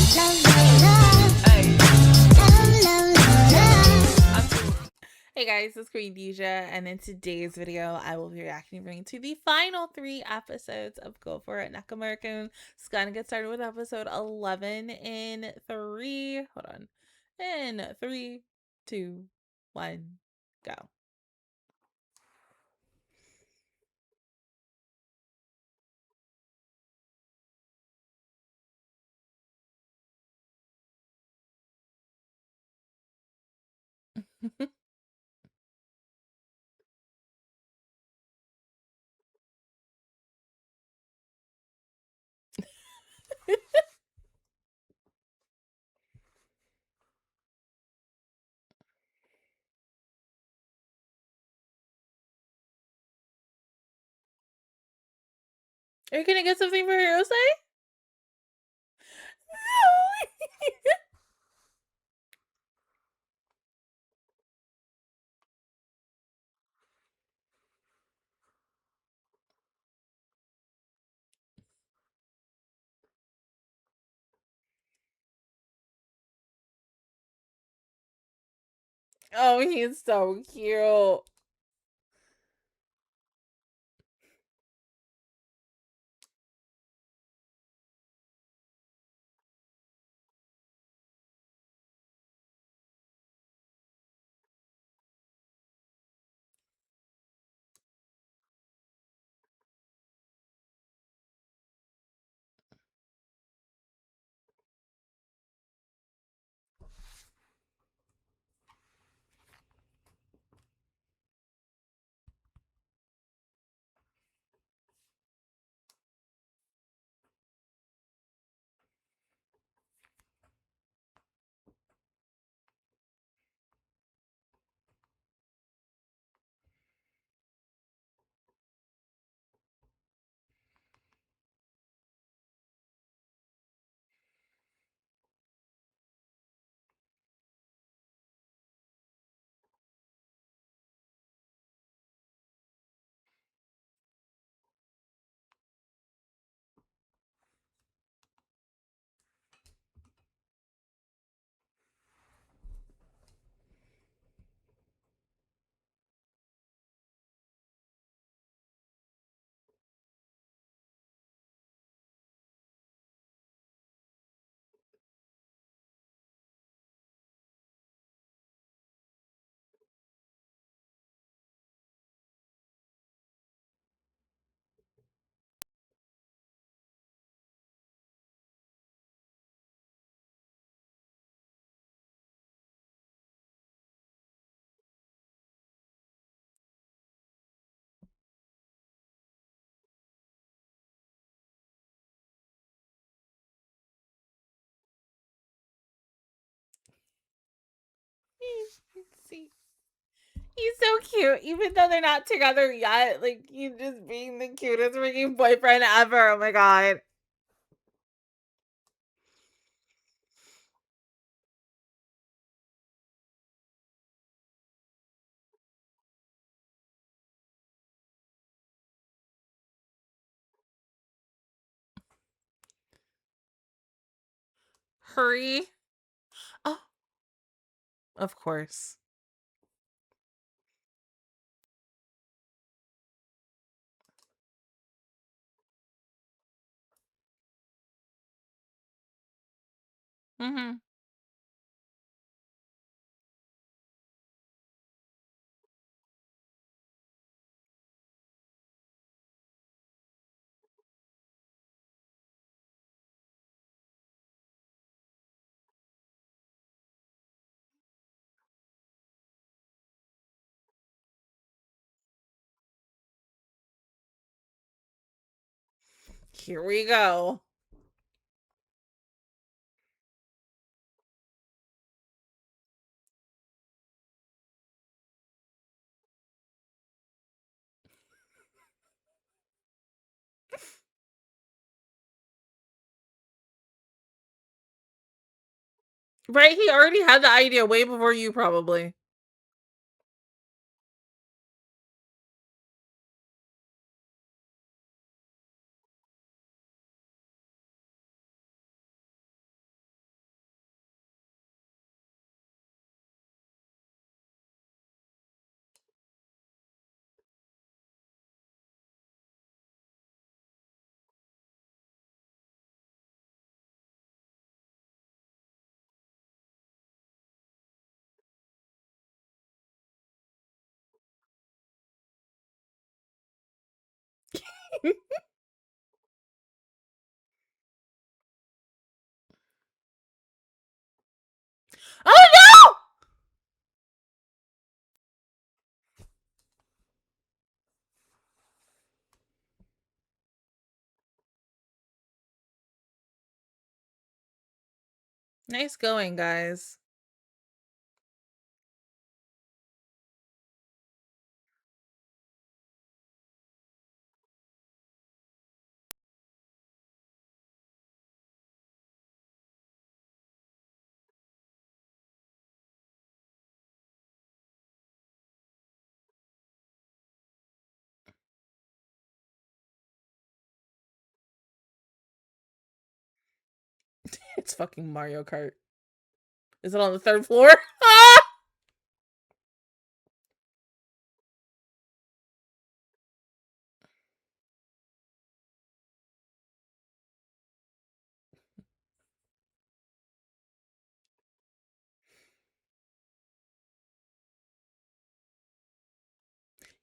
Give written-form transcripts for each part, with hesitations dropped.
Hey guys, it's Queendija, and in today's video, I will be reacting to the final 3 episodes of Go For It, Nakamura Kun. It's gonna get started with episode 11 in 3. Hold on. In 3, 2, 1, go. Are you gonna get something for Hirose? Oh, he's so cute. He's so cute, even though they're not together yet. Like, he's just being the cutest freaking boyfriend ever. Oh my god. Hurry. Oh, of course. Mm-hmm. Here we go. Right? He already had the idea way before you, probably. Oh no! Nice going, guys. It's fucking Mario Kart. Is it on the 3rd floor? Ah!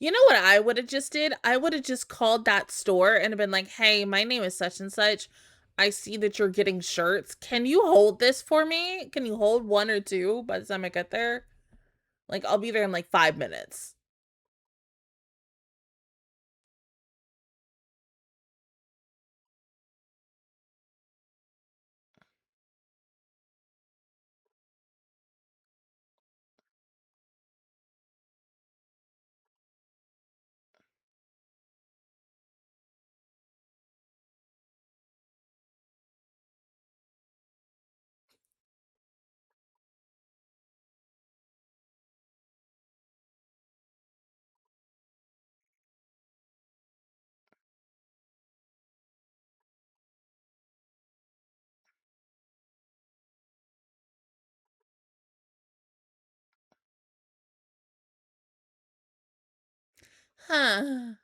You know what I would have just did? I would have just called that store and been like, hey, my name is such and such. I see that you're getting shirts. Can you hold this for me? Can you hold 1 or 2 by the time I get there? Like, I'll be there in like 5 minutes. Huh.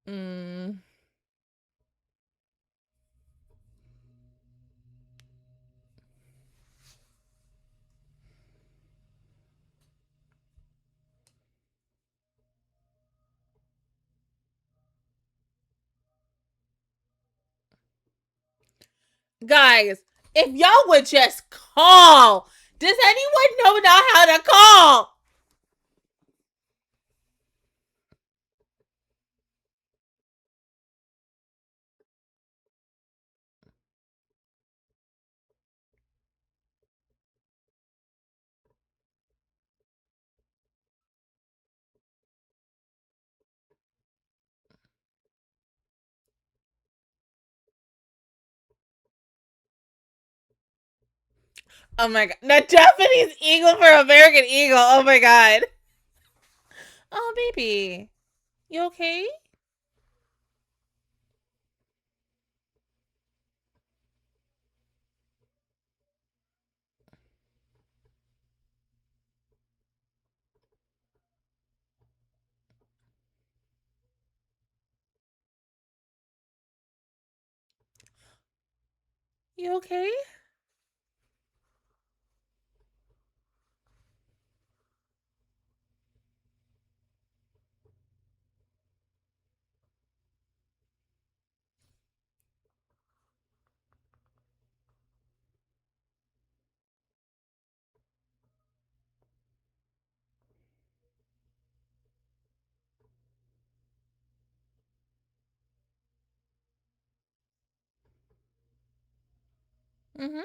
Mm. Guys, if y'all would just call. Does anyone know how to call? Oh my god. The Japanese eagle for American eagle. Oh my god. Oh, baby. You okay? You okay? Mm-hmm.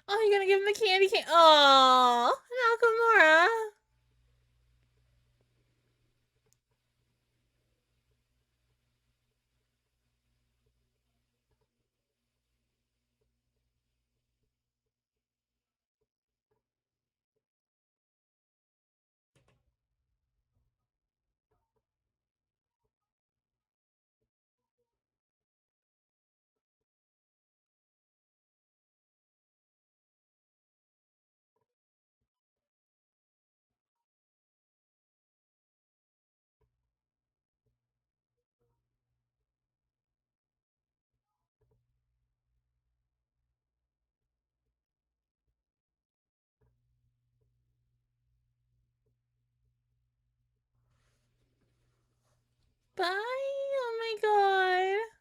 Oh, you're gonna give him the candy cane. Oh, Nakamura. Bye. Oh my god.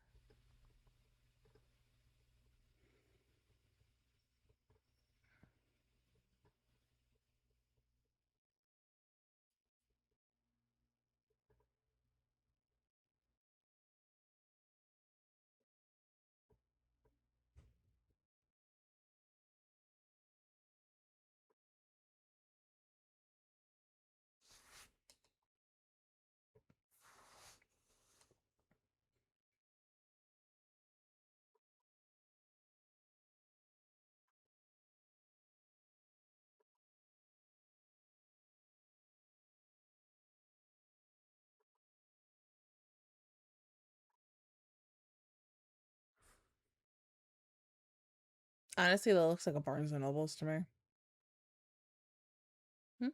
Honestly, that looks like a Barnes and Nobles to me. Hmm?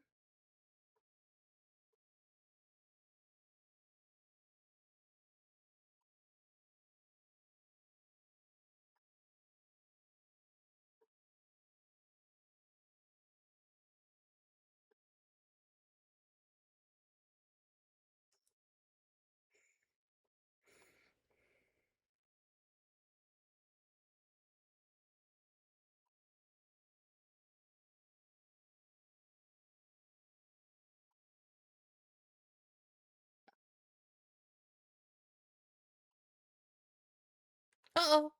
Uh-oh.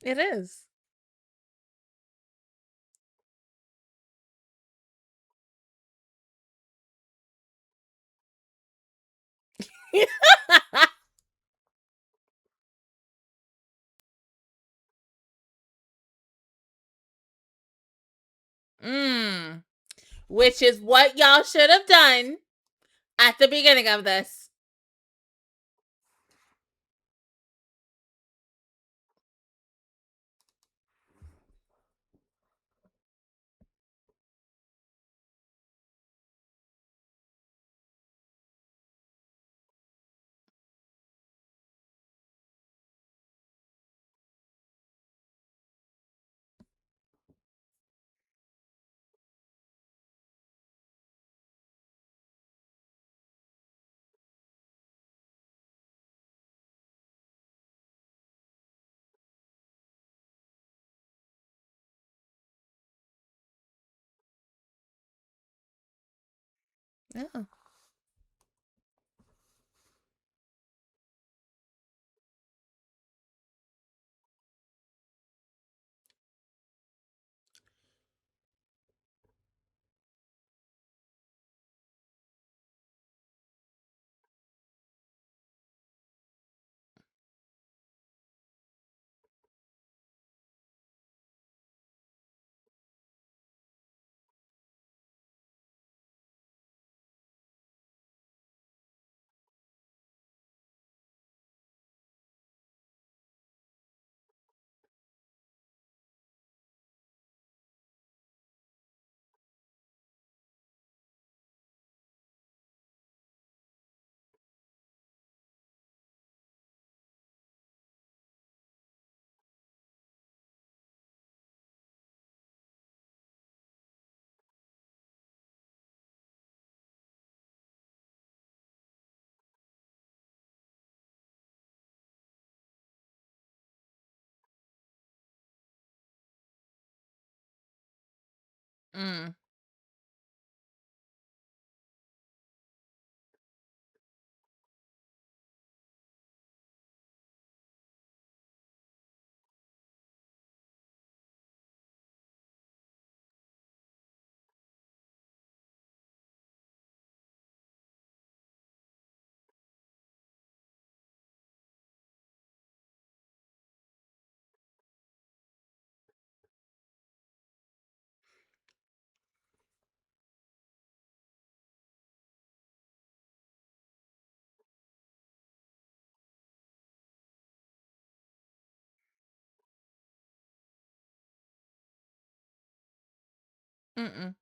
It is. Which is what y'all should have done at the beginning of this. Yeah. Mm. Mm-mm.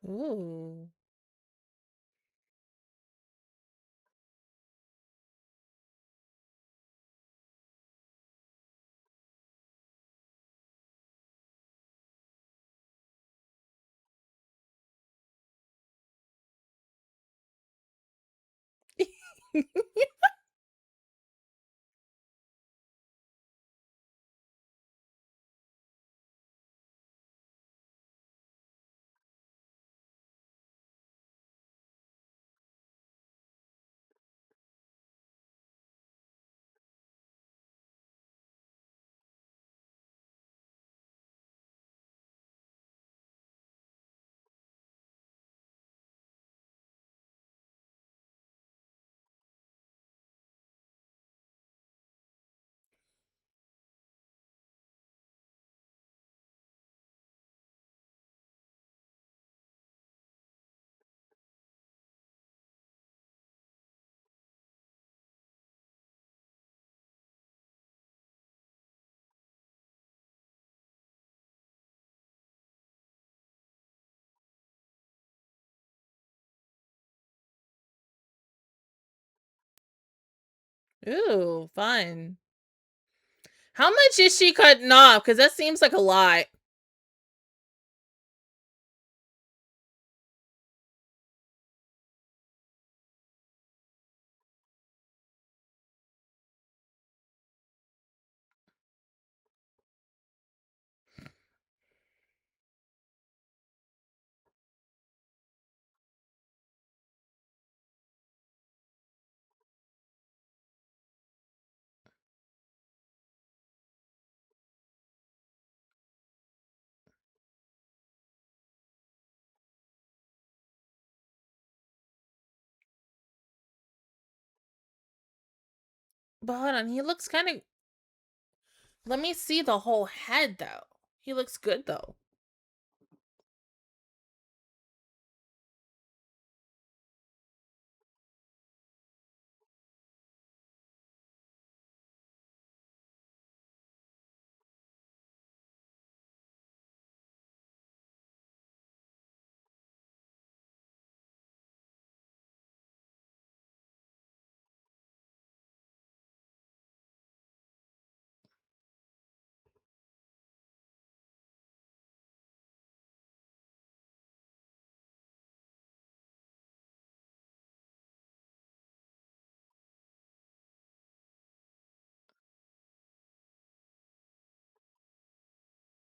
Ooh. Ooh, fun. How much is she cutting off? Because that seems like a lot. But hold on, he looks kind of. Let me see the whole head, though. He looks good, though.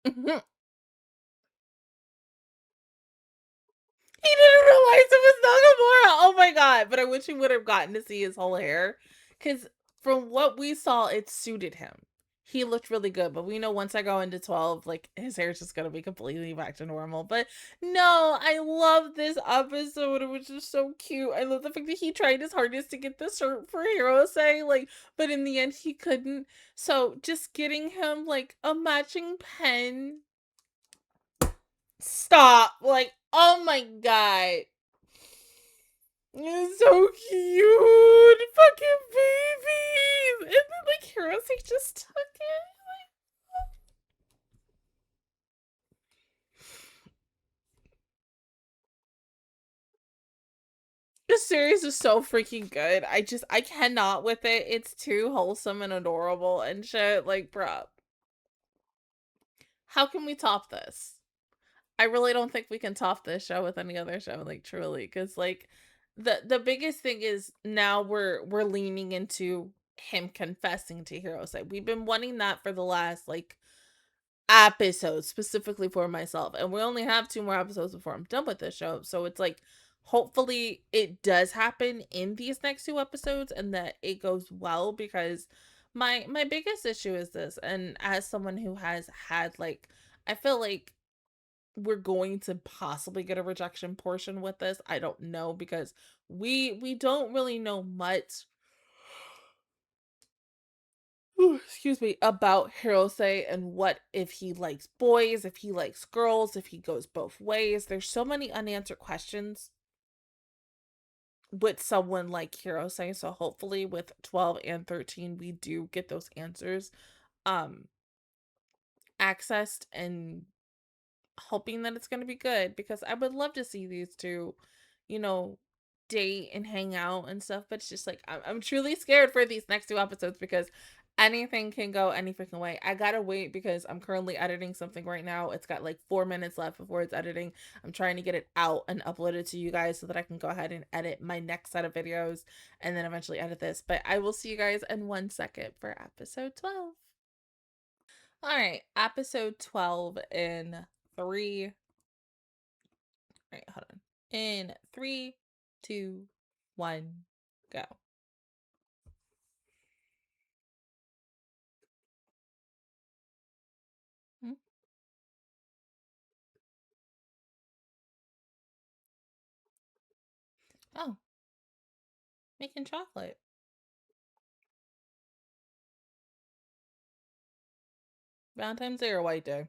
He didn't realize it was Nagamura. Oh my god! But I wish we would have gotten to see his whole hair, because from what we saw, it suited him. He looked really good, but we know once I go into 12, like his hair's just gonna be completely back to normal. But no, I love this episode. It was just so cute. I love the fact that he tried his hardest to get the shirt for Hirose, like, but in the end he couldn't. So just getting him like a matching pen. Stop! Like, oh my god. It's so cute. Fucking babies. And then like Hirose just took it. This series is so freaking good. I cannot with it. It's too wholesome and adorable and shit. Like, bruh. How can we top this? I really don't think we can top this show with any other show, like truly. Cause like the biggest thing is now we're leaning into him confessing to Hirose. We've been wanting that for the last like episodes specifically for myself, and we only have 2 more episodes before I'm done with this show, so it's like hopefully it does happen in these next 2 episodes and that it goes well, because my biggest issue is this, and as someone who has had like, I feel like we're going to possibly get a rejection portion with this. I don't know, because we don't really know much excuse me, about Hirose and what if he likes boys, if he likes girls, if he goes both ways. There's so many unanswered questions with someone like Hirose. So hopefully with 12 and 13 we do get those answers um accessed, and hoping that it's going to be good, because I would love to see these two, you know, date and hang out and stuff. But it's just like, I'm truly scared for these next 2 episodes, because anything can go any freaking way. I gotta wait because I'm currently editing something right now. It's got like 4 minutes left before it's editing. I'm trying to get it out and upload it to you guys so that I can go ahead and edit my next set of videos and then eventually edit this. But I will see you guys in 1 second for episode 12. All right, episode 12 in three. All right, hold on. In three, two, one, go. Hmm? Oh, making chocolate. Valentine's Day or White Day?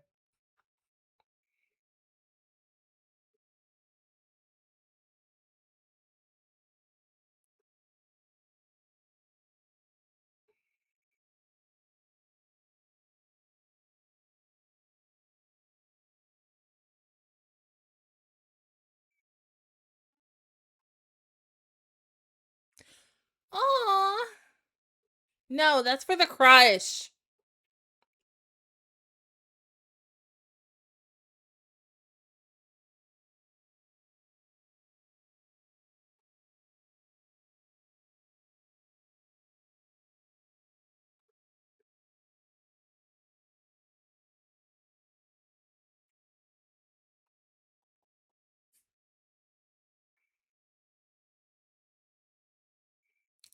Aw. No, that's for the crush.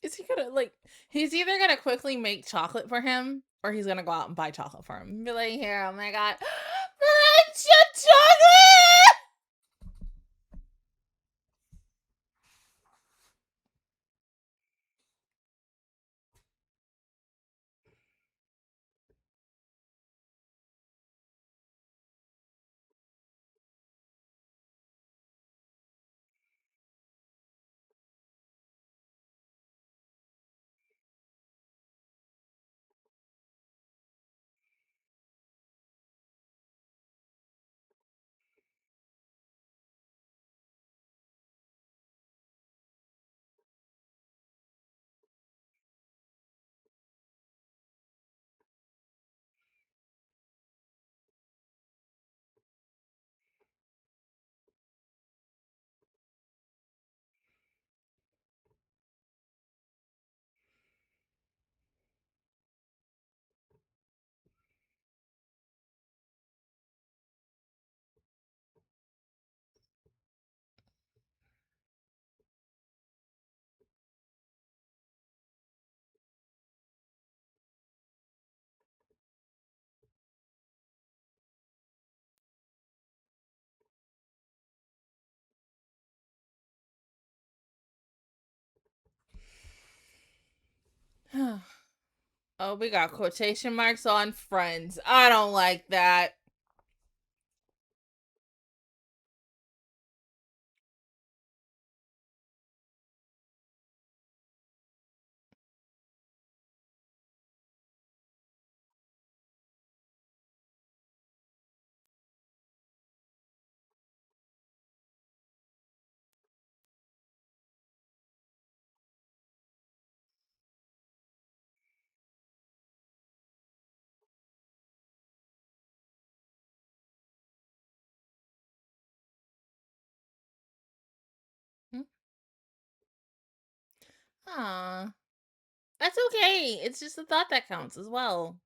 Is he gonna, like, he's either gonna quickly make chocolate for him or he's gonna go out and buy chocolate for him. Be like, here, oh my god, chocolate! Oh, we got quotation marks on friends. I don't like that. Aw. That's okay. It's just the thought that counts as well.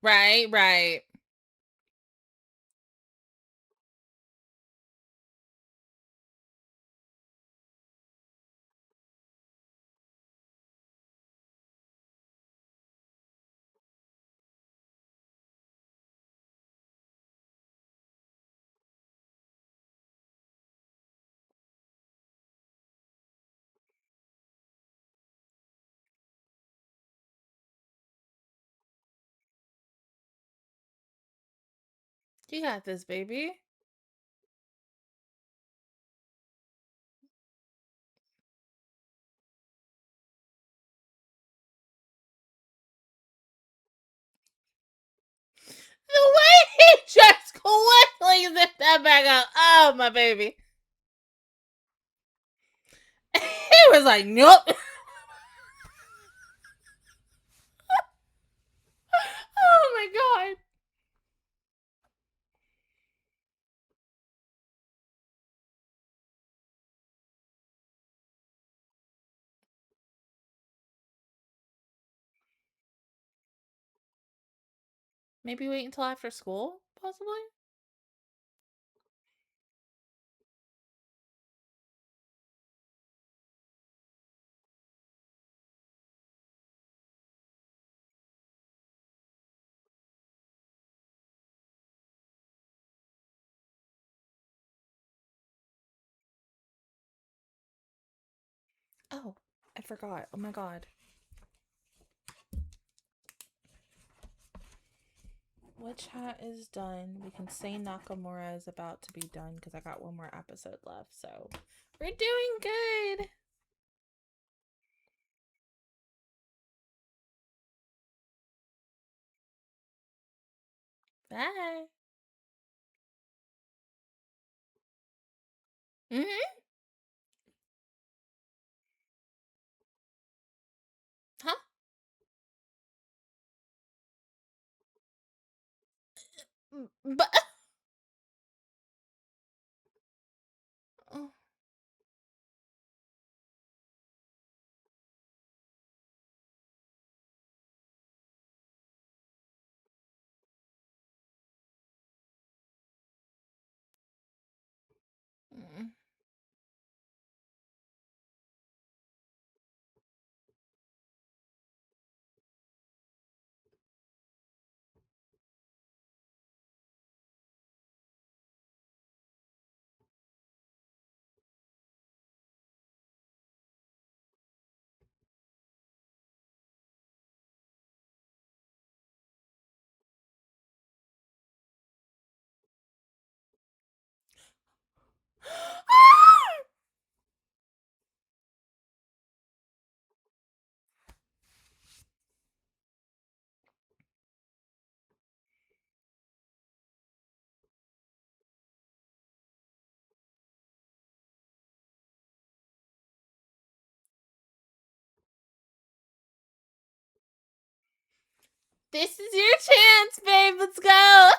Right, right. You got this, baby. The way he just quickly zipped that back up. Oh, my baby. He was like, nope. Oh, my God. Maybe wait until after school, possibly? Oh, I forgot. Oh my god. What chat is done? We can say Nakamura is about to be done because I got one more episode left. So we're doing good. Bye. Mm-hmm. Huh? But oh. Mm. This is your chance, babe. Let's go.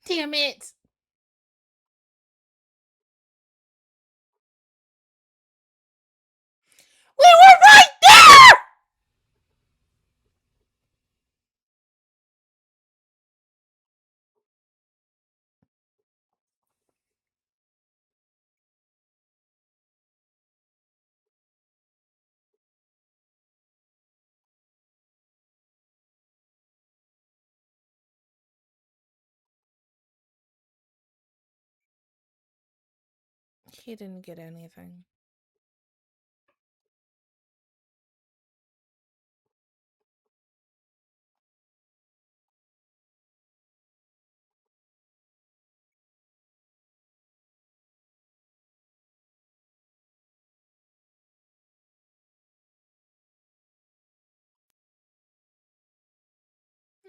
Damn it. We were right there! He didn't get anything.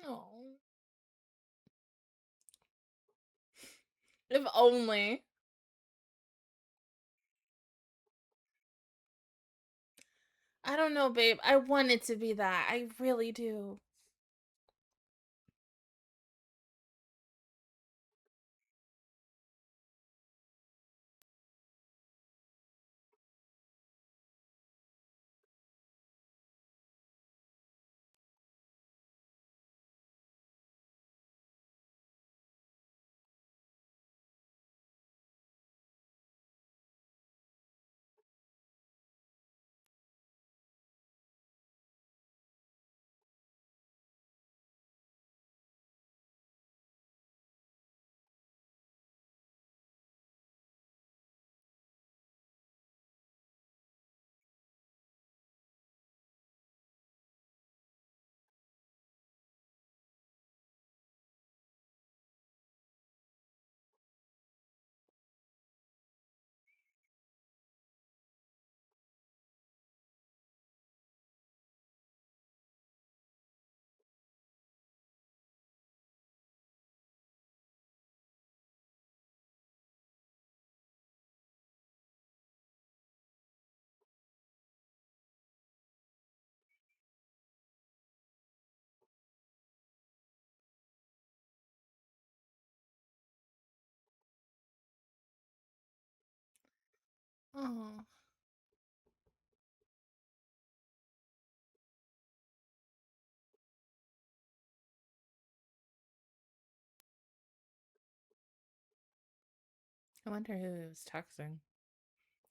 No. If only. I don't know, babe. I want it to be that. I really do. Oh. I wonder who he was texting.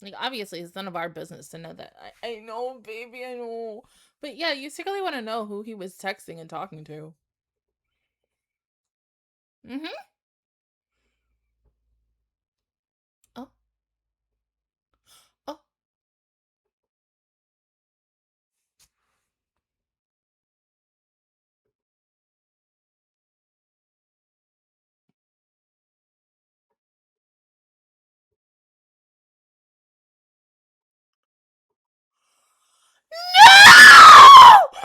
Like, obviously, it's none of our business to know that. I know, baby, I know. But yeah, you secretly want to know who he was texting and talking to. Mm-hmm. Oh. Oh. No!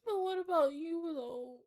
But what about you, though?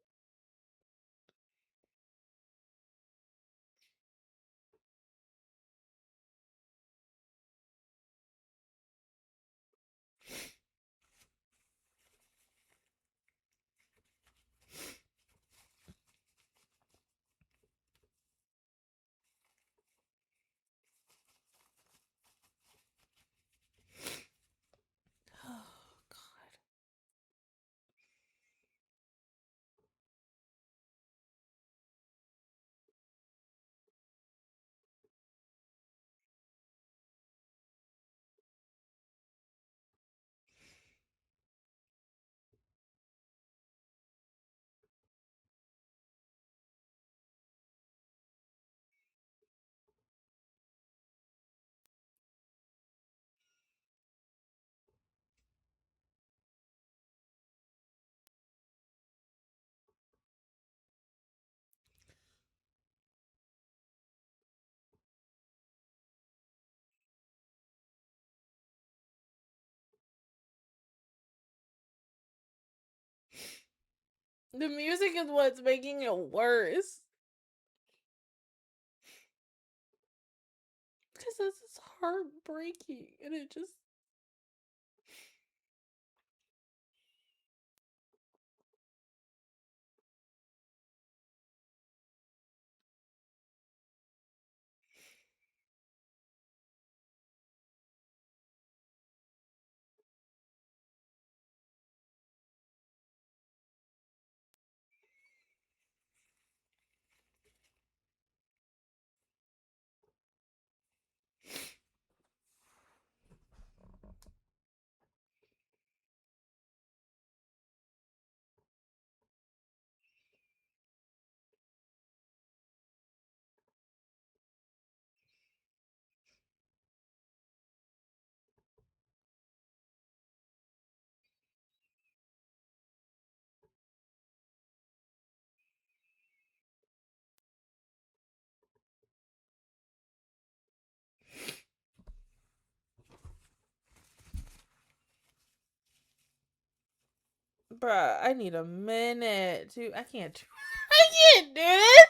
The music is what's making it worse. Because this is heartbreaking, and it just... Bruh, I need a minute to... I can't do this!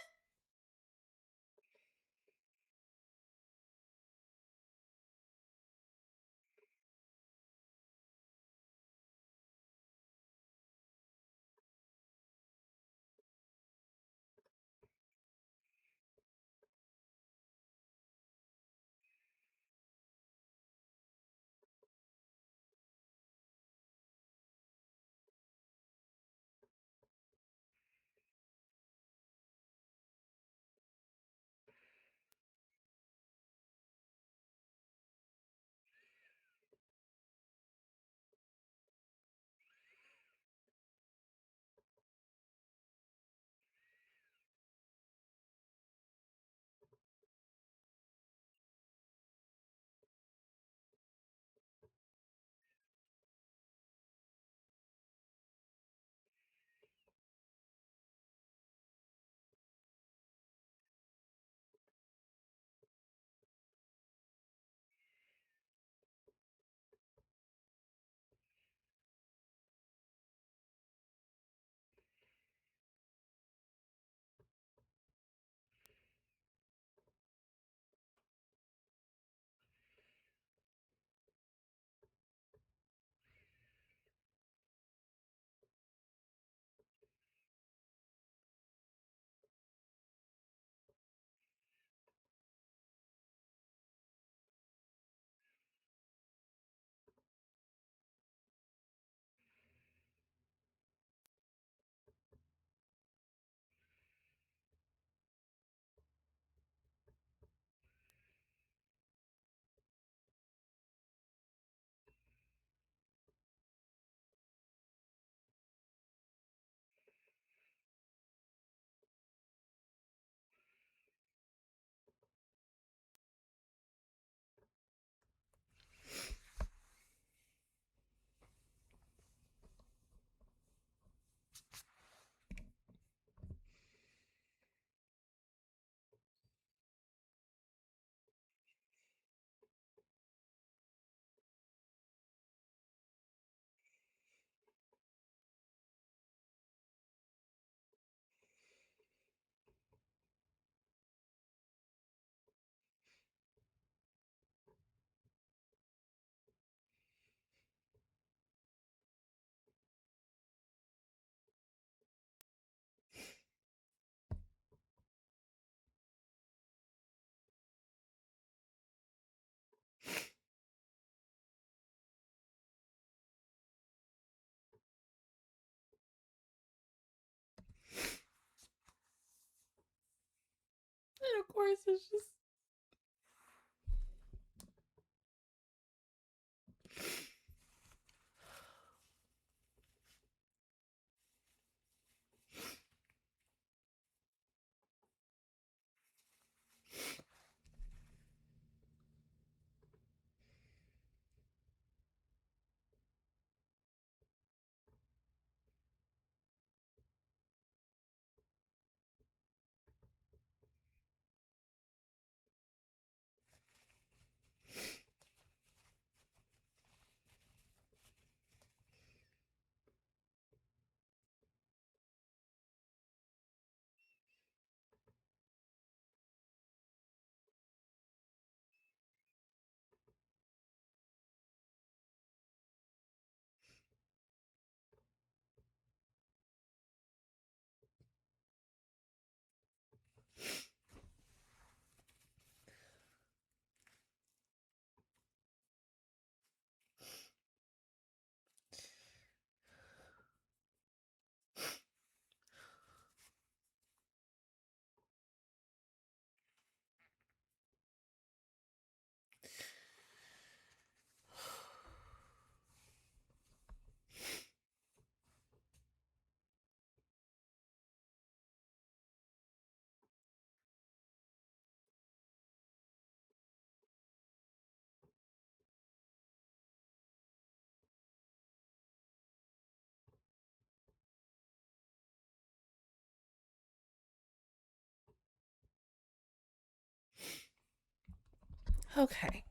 And of course, it's just... Okay.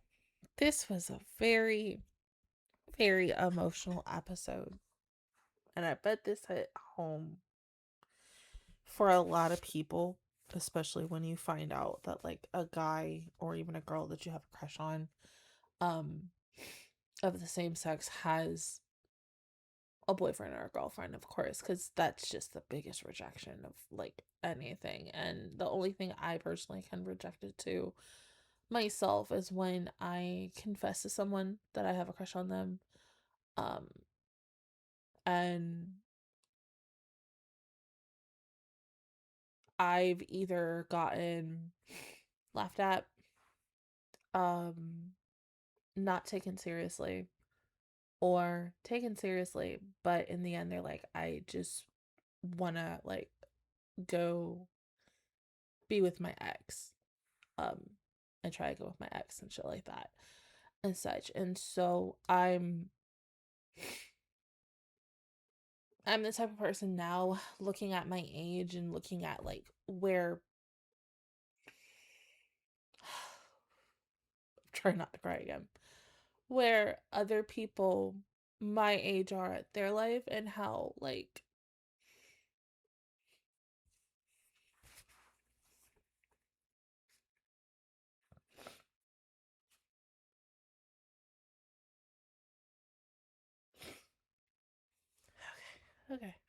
This was a very, very emotional episode. And I bet this hit home for a lot of people, especially when you find out that like a guy or even a girl that you have a crush on, of the same sex has a boyfriend or a girlfriend, of course, because that's just the biggest rejection of like anything. And the only thing I personally can reject it to myself is when I confess to someone that I have a crush on them, um and I've either gotten laughed at, um not taken seriously, or taken seriously, but in the end they're like, I just wanna like go be with my ex, um and try to go with my ex and shit like that and such. And so I'm the type of person now, looking at my age and looking at like where try not to cry again, where other people my age are at their life, and how like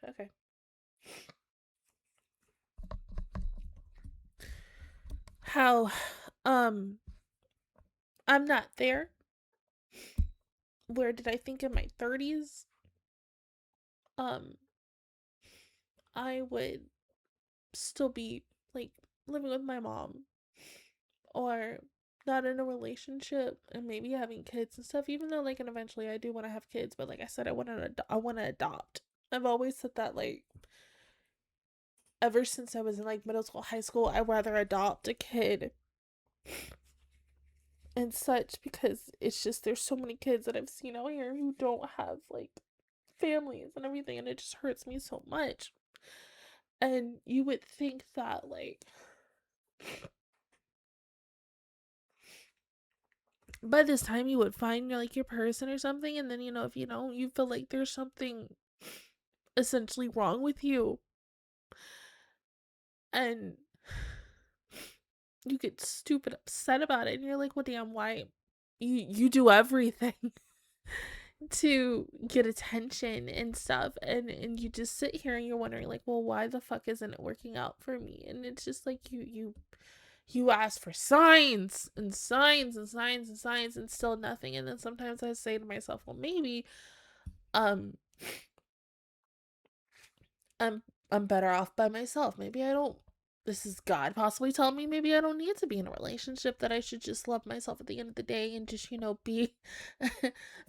okay. How um I'm not there. Where did I think in my 30s um I would still be like living with my mom, or not in a relationship and maybe having kids and stuff, even though like, and eventually I do want to have kids, but like I said, I want to adopt. I've always said that, like, ever since I was in like middle school, high school, I'd rather adopt a kid and such, because it's just there's so many kids that I've seen out here who don't have like families and everything, and it just hurts me so much. And you would think that like by this time you would find like your person or something, and then if you don't, you feel like there's something essentially wrong with you, and you get stupid upset about it, and you're like, well, damn, why you do everything to get attention and stuff, and you just sit here and you're wondering like, well, why the fuck isn't it working out for me? And it's just like you ask for signs and signs and signs and signs and still nothing. And then sometimes I say to myself, well, maybe um I'm I'm better off by myself. Maybe I don't, this is God possibly telling me maybe I don't need to be in a relationship, that I should just love myself at the end of the day and just, be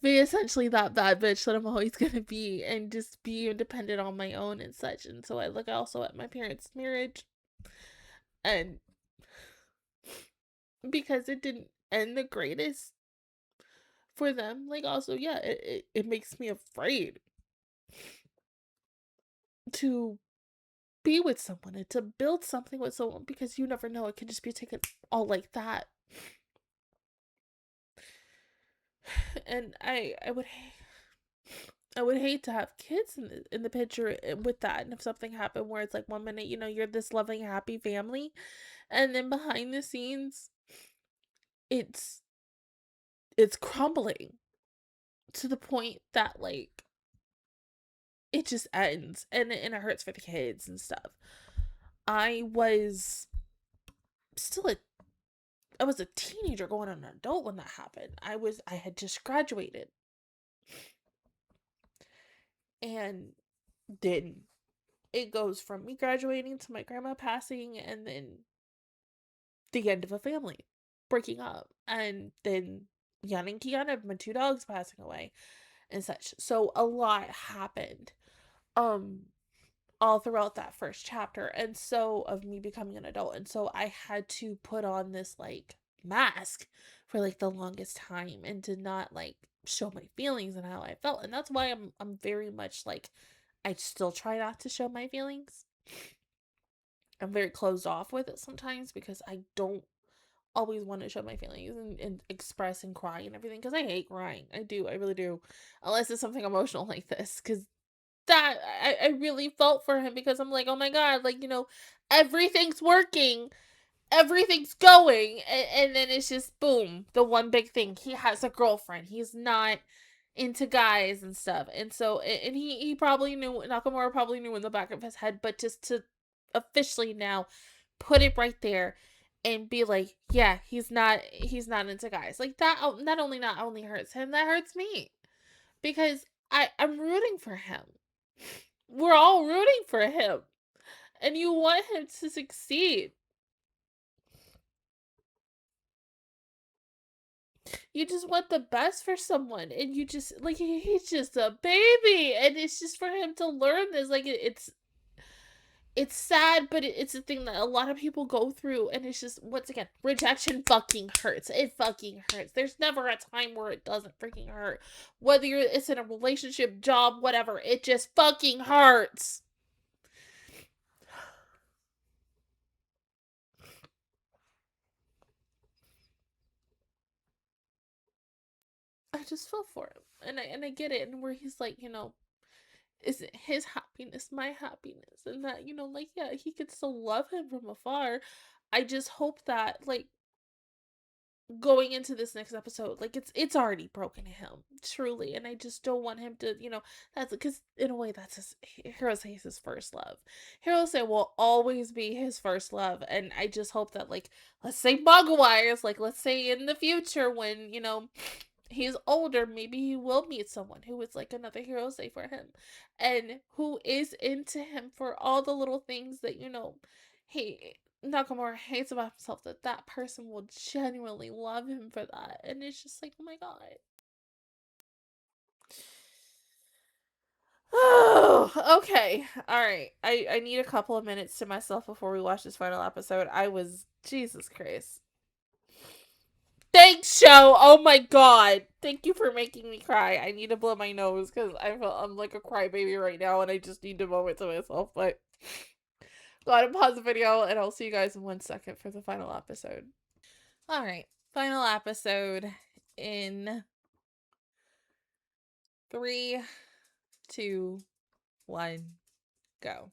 be essentially that bad bitch that I'm always gonna be, and just be independent on my own and such. And so I look also at my parents' marriage, and because it didn't end the greatest for them, like, also, yeah, it makes me afraid to be with someone and to build something with someone, because you never know, it could just be taken all like that. And I would hate to have kids in the picture with that. And if something happened where it's like one minute, you're this loving, happy family, and then behind the scenes, it's it's crumbling to the point that like it just ends, and it hurts for the kids and stuff. I was still a I was a teenager going on an adult when that happened. I had just graduated, and then it goes from me graduating to my grandma passing, and then the end of a family breaking up, and then Yan and Kiana, my two dogs, passing away and such. So a lot happened um all throughout that first chapter, and so of me becoming an adult. And so I had to put on this like mask for like the longest time, and to not like show my feelings and how I felt. And that's why I'm very much like, I still try not to show my feelings. I'm very closed off with it sometimes, because I don't always want to show my feelings and express and cry and everything, because I hate crying. I do. I really do. Unless it's something emotional like this, because that I really felt for him, because I'm like, oh my god, like, everything's working, everything's going, and then it's just boom, the one big thing, he has a girlfriend, he's not into guys and stuff. And so, and he probably knew, Nakamura probably knew in the back of his head, but just to officially now put it right there and be like, yeah, he's not into guys, like that, not only hurts him, that hurts me, because I'm rooting for him. We're all rooting for him, and you want him to succeed. You just want the best for someone, and you just like, he's just a baby, and it's just for him to learn this, like, it's sad, but it's a thing that a lot of people go through, and it's just, once again, rejection fucking hurts. It fucking hurts. There's never a time where it doesn't freaking hurt. Whether it's in a relationship, job, whatever, it just fucking hurts. I just feel for him, and I get it, and where he's like, is it his happiness my happiness, and that, like, yeah, he could still love him from afar. I just hope that, like, going into this next episode, like, it's already broken him, truly, and I just don't want him to, that's because in a way that's his, Hirose is his first love. Hirose will always be his first love, and I just hope that, like, let's say Maguire's, like, let's say in the future when, he's older, maybe he will meet someone who is like another Hirose for him, and who is into him for all the little things that, he, Nakamura hates about himself, that person will genuinely love him for that. And it's just like, oh my god. Oh, okay. All right. I need a couple of minutes to myself before we watch this final episode. Jesus Christ. Thanks, show. Oh my god. Thank you for making me cry. I need to blow my nose because I'm like a crybaby right now, and I just need a moment to myself. But go ahead and pause the video, and I'll see you guys in 1 second for the final episode. All right. Final episode in 3, 2, 1, go.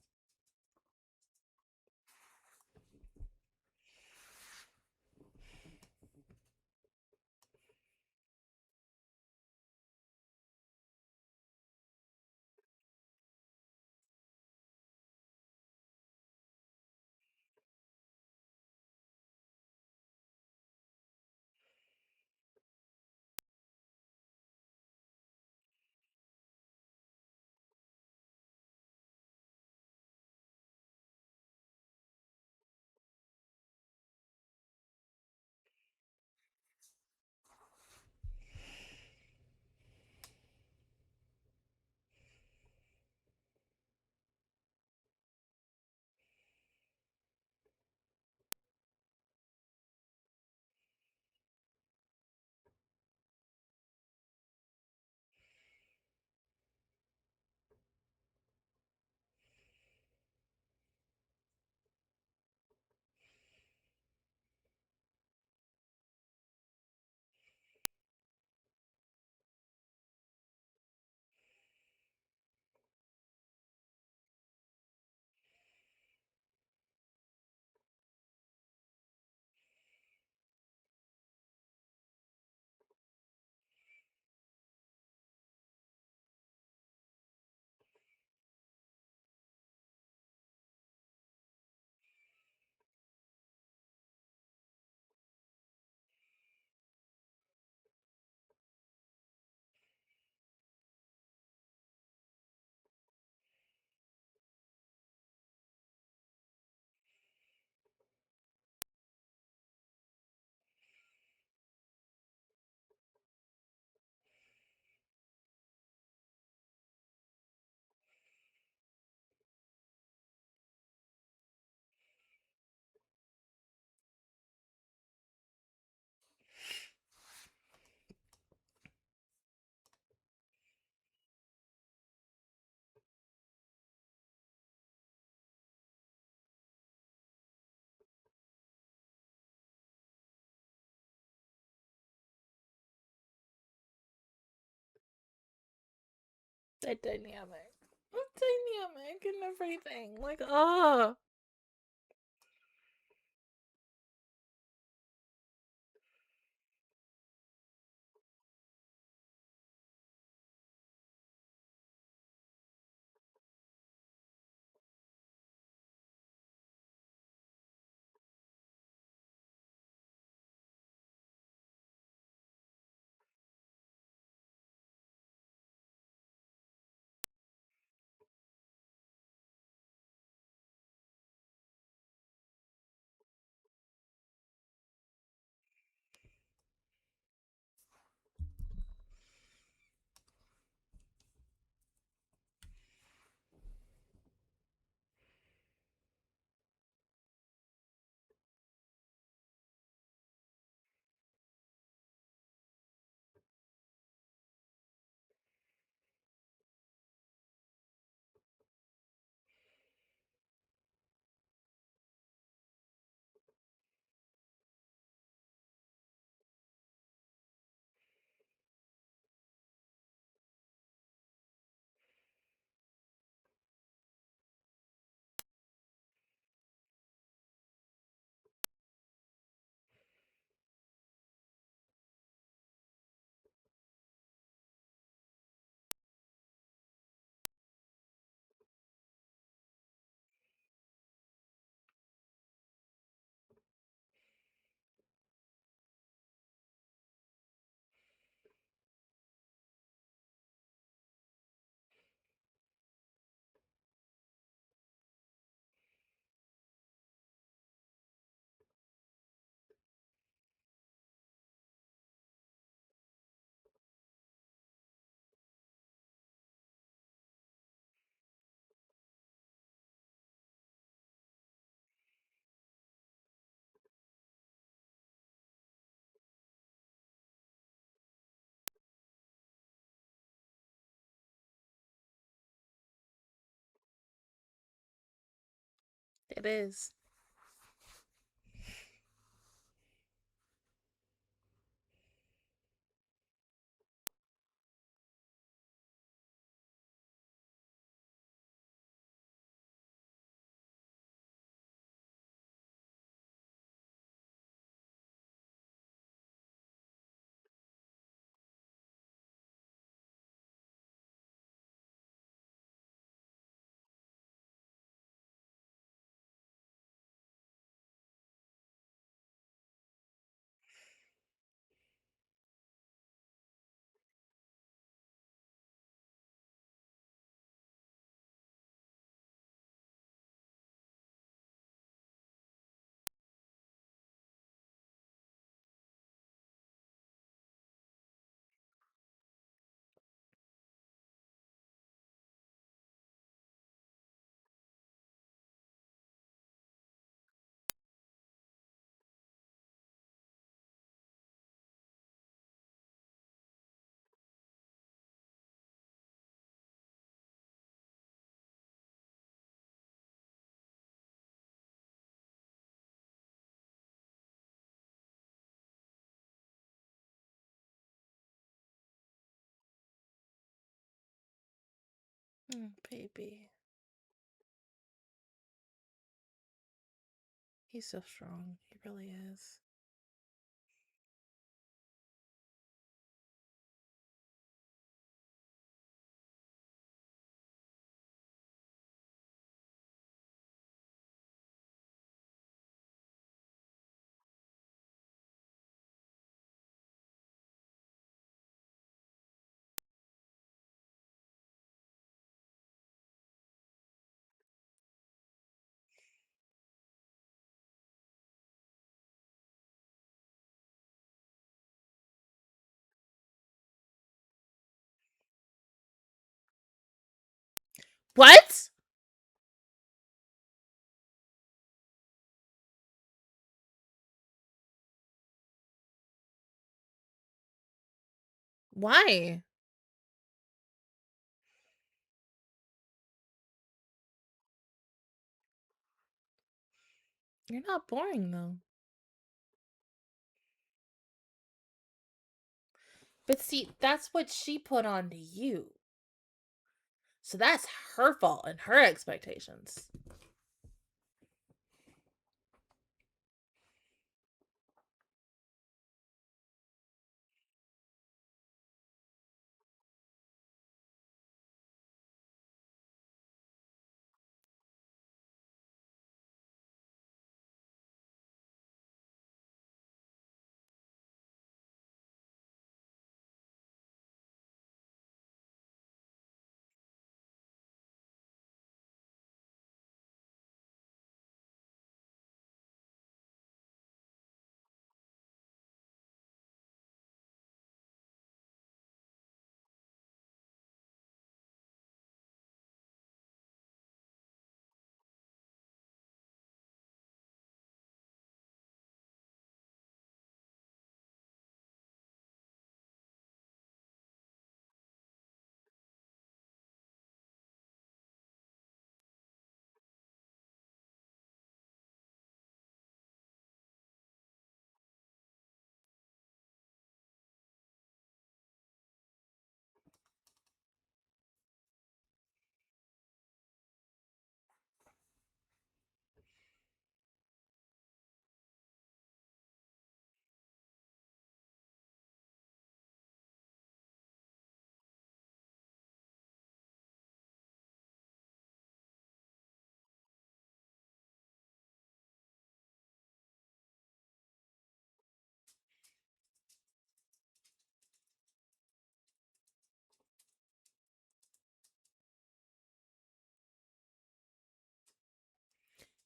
The dynamic. Dynamic and everything. Like, oh. It is. Baby. He's so strong. He really is. What? Why? You're not boring, though. But see, that's what she put onto you. So that's her fault and her expectations.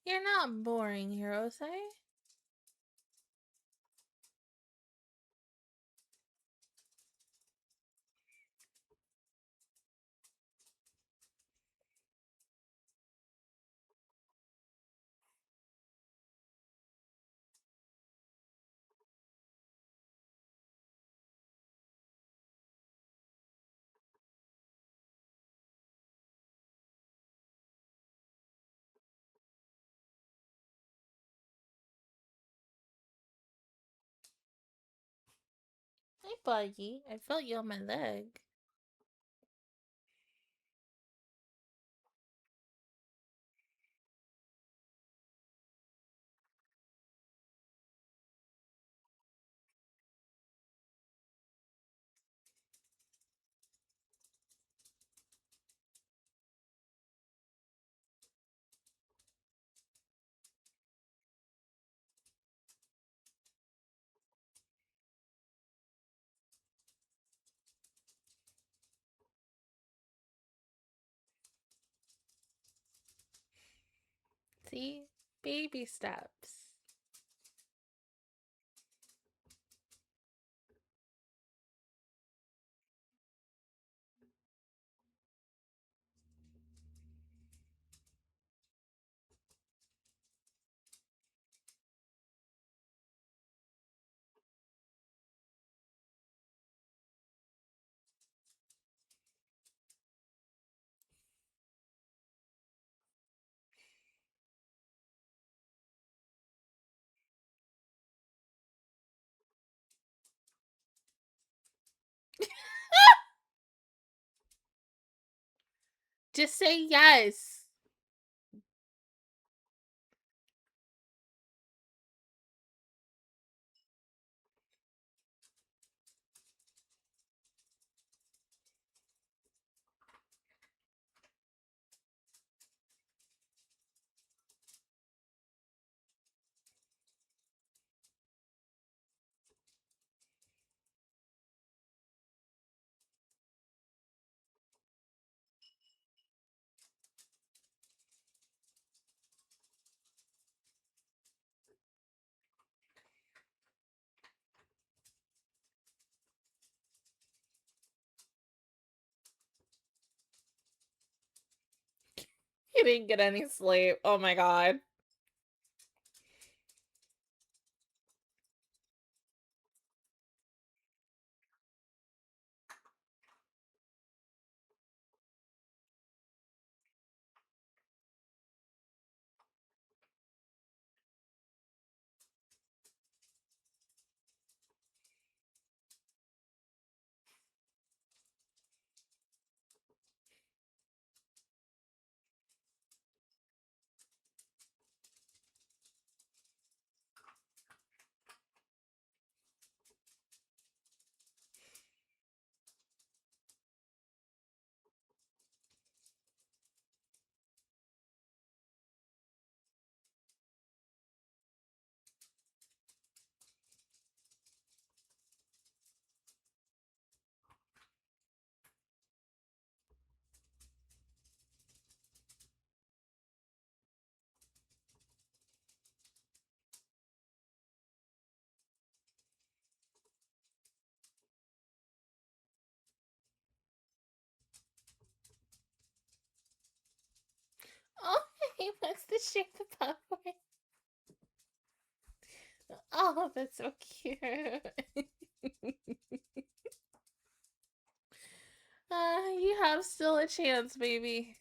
You're not boring, Hirose. Hey, Buggy. I felt you on my leg. See? Baby steps. Just say yes. He didn't get any sleep. Oh my god. the shape of the pathway. Oh, that's so cute. You have still a chance, baby.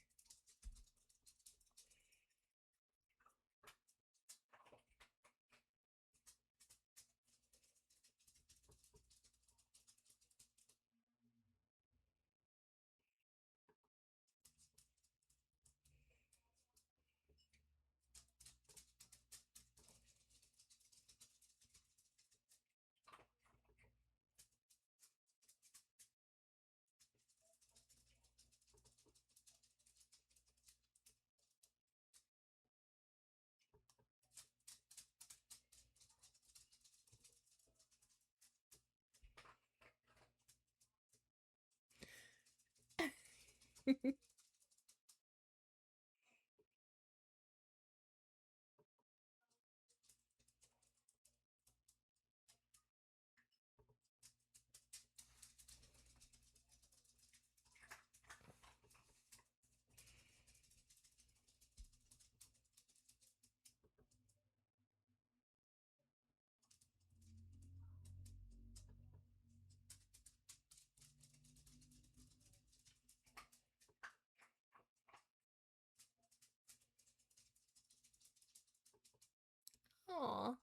Aw.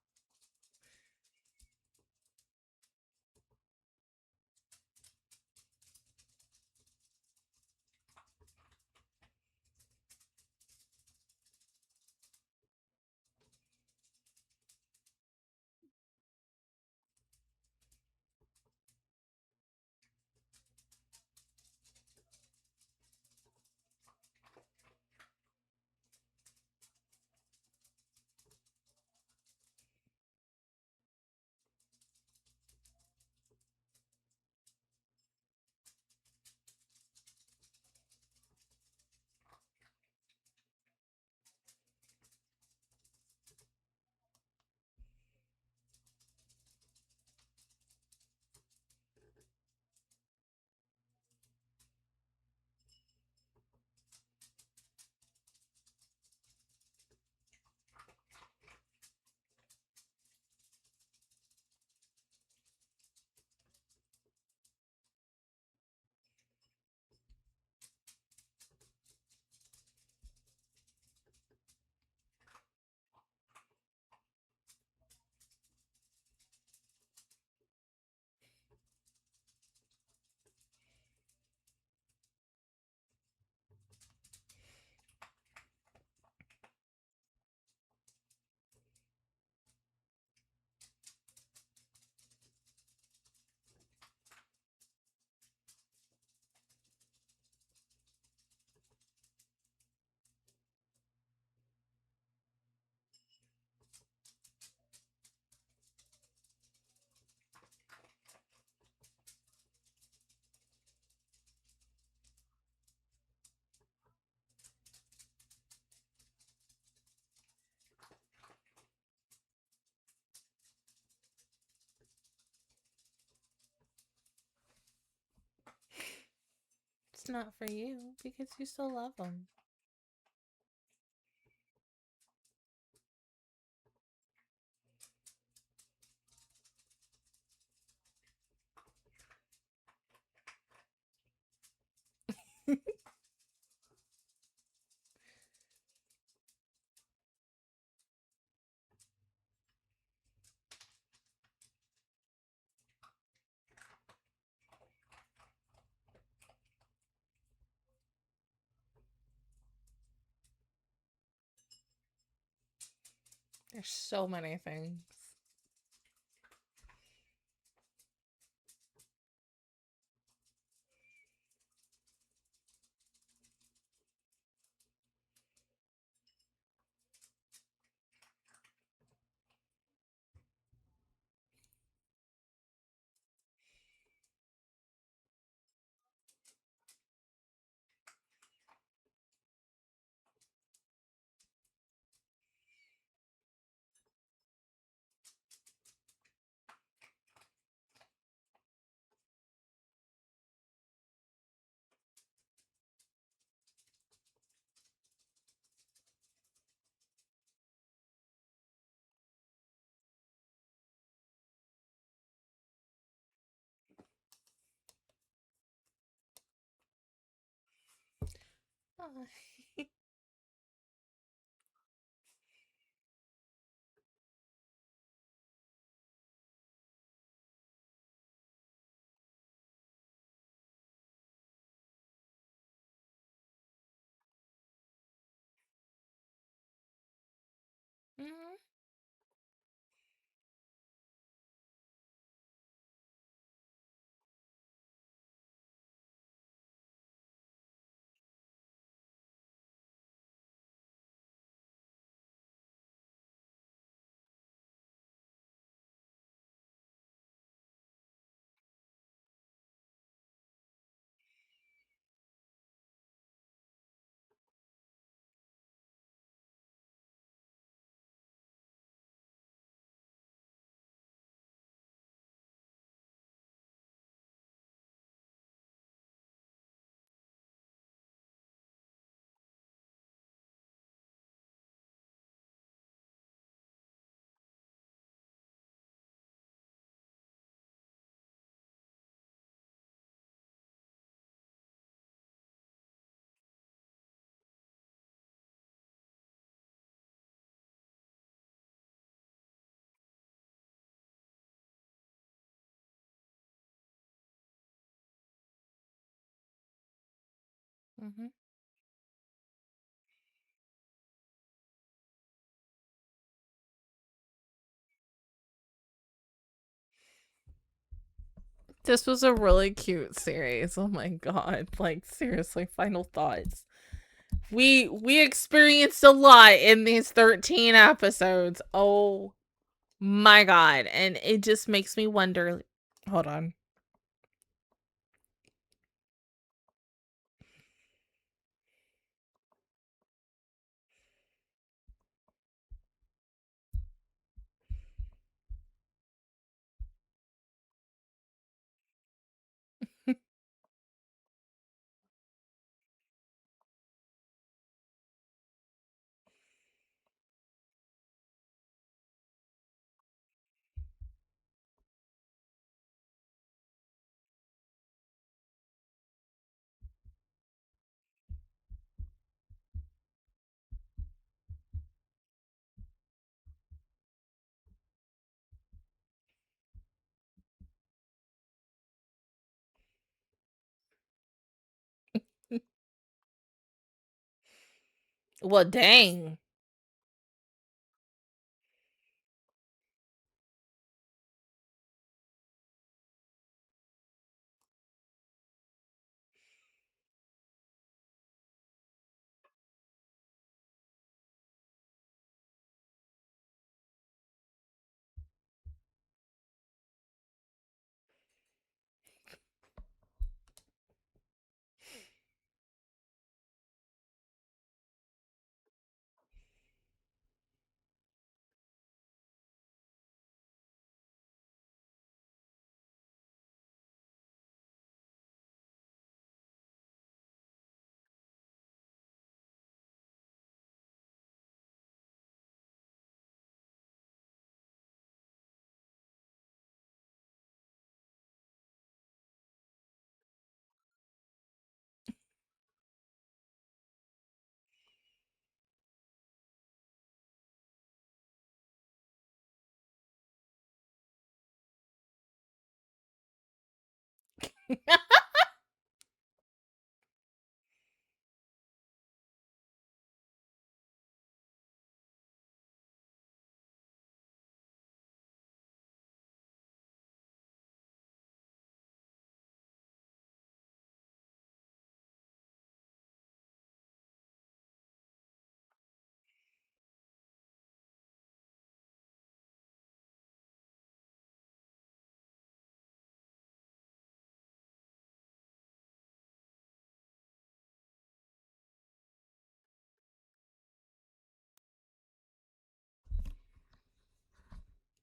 It's not for you because you still love him. There's so many things. Mhm. Mhm. This was a really cute series. Oh my god. Like, seriously, final thoughts. We experienced a lot in these 13 episodes. Oh my god. And it just makes me wonder. Hold on. Well, dang.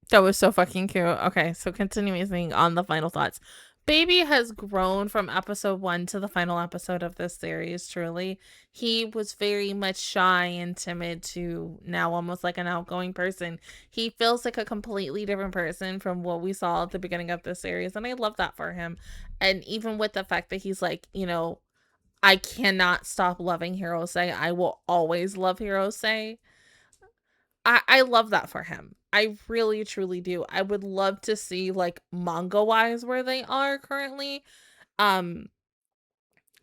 That was so fucking cute. Okay, so continuing on the final thoughts. Baby has grown from episode 1 to the final episode of this series, truly. He was very much shy and timid to now almost like an outgoing person. He feels like a completely different person from what we saw at the beginning of the series, and I love that for him. And even with the fact that he's like, I cannot stop loving Hirose. I will always love Hirose. I love that for him. I really truly do. I would love to see like manga wise where they are currently. Um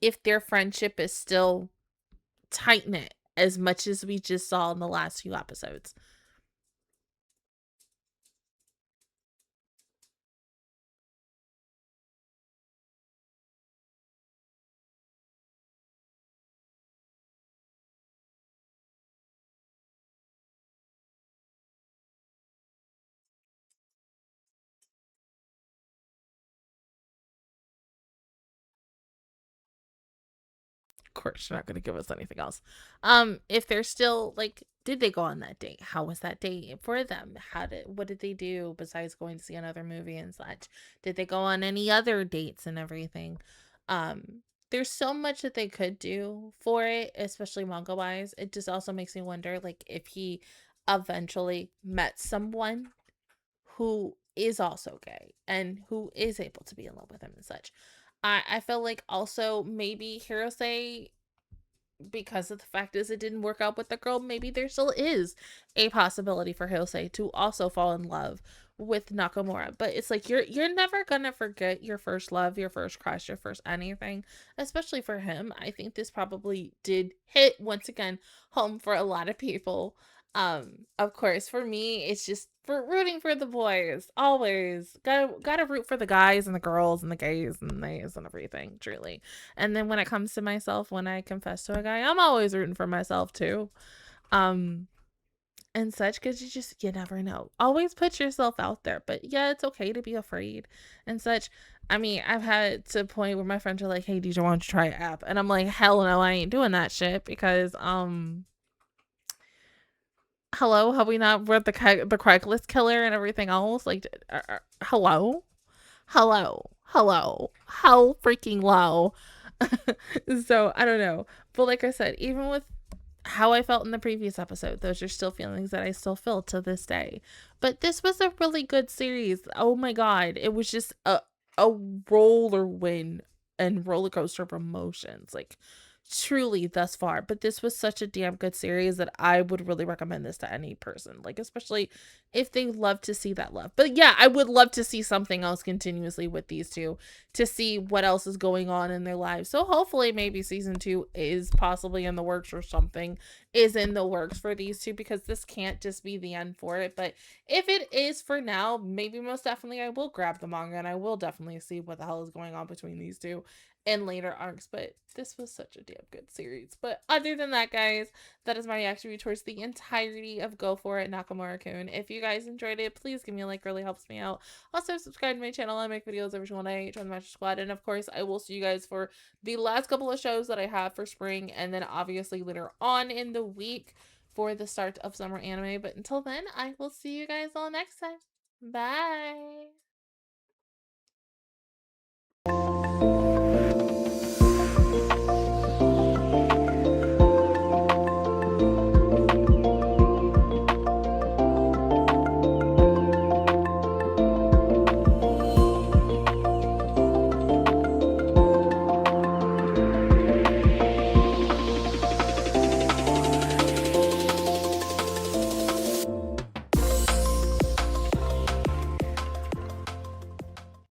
if their friendship is still tight knit as much as we just saw in the last few episodes. Of course, you're not going to give us anything else. If they're still like, did they go on that date? How was that date for them? What did they do besides going to see another movie and such? Did they go on any other dates and everything? There's so much that they could do for it, especially manga wise. It just also makes me wonder, like, if he eventually met someone who is also gay and who is able to be in love with him and such. I feel like also maybe Hirose, because of the fact is it didn't work out with the girl, maybe there still is a possibility for Hirose to also fall in love with Nakamura. But it's like you're never gonna forget your first love, your first crush, your first anything, especially for him. I think this probably did hit once again home for a lot of people. Of course, for me, it's just for rooting for the boys. Always gotta root for the guys and the girls and the gays and the nays and everything, truly. And then when it comes to myself, when I confess to a guy, I'm always rooting for myself too. Um and such, because you never know. Always put yourself out there. But yeah, it's okay to be afraid and such. I mean, I've had to a point where my friends are like, hey DJ, why don't you try an app? And I'm like, hell no, I ain't doing that shit because hello, have we not read the Craigslist killer and everything else? Like, hello, how freaking low. So I don't know, but like I said, even with how I felt in the previous episode, those are still feelings that I still feel to this day. But this was a really good series. Oh my god, it was just a roller win and roller coaster of emotions. Like, truly thus far. But this was such a damn good series that I would really recommend this to any person, like especially if they love to see that love. But yeah, I would love to see something else continuously with these two, to see what else is going on in their lives. So hopefully maybe season 2 is possibly in the works, or something is in the works for these two, because this can't just be the end for it. But if it is for now, maybe most definitely I will grab the manga and I will definitely see what the hell is going on between these two in later arcs. But this was such a damn good series. But other than that, guys, that is my reaction towards the entirety of Go For It, Nakamura-kun. If you guys enjoyed it, please give me a like, really helps me out. Also, subscribe to my channel. I make videos every single day. Join the Master Squad. And of course, I will see you guys for the last couple of shows that I have for spring, and then obviously later on in the week for the start of summer anime. But until then, I will see you guys all next time. Bye!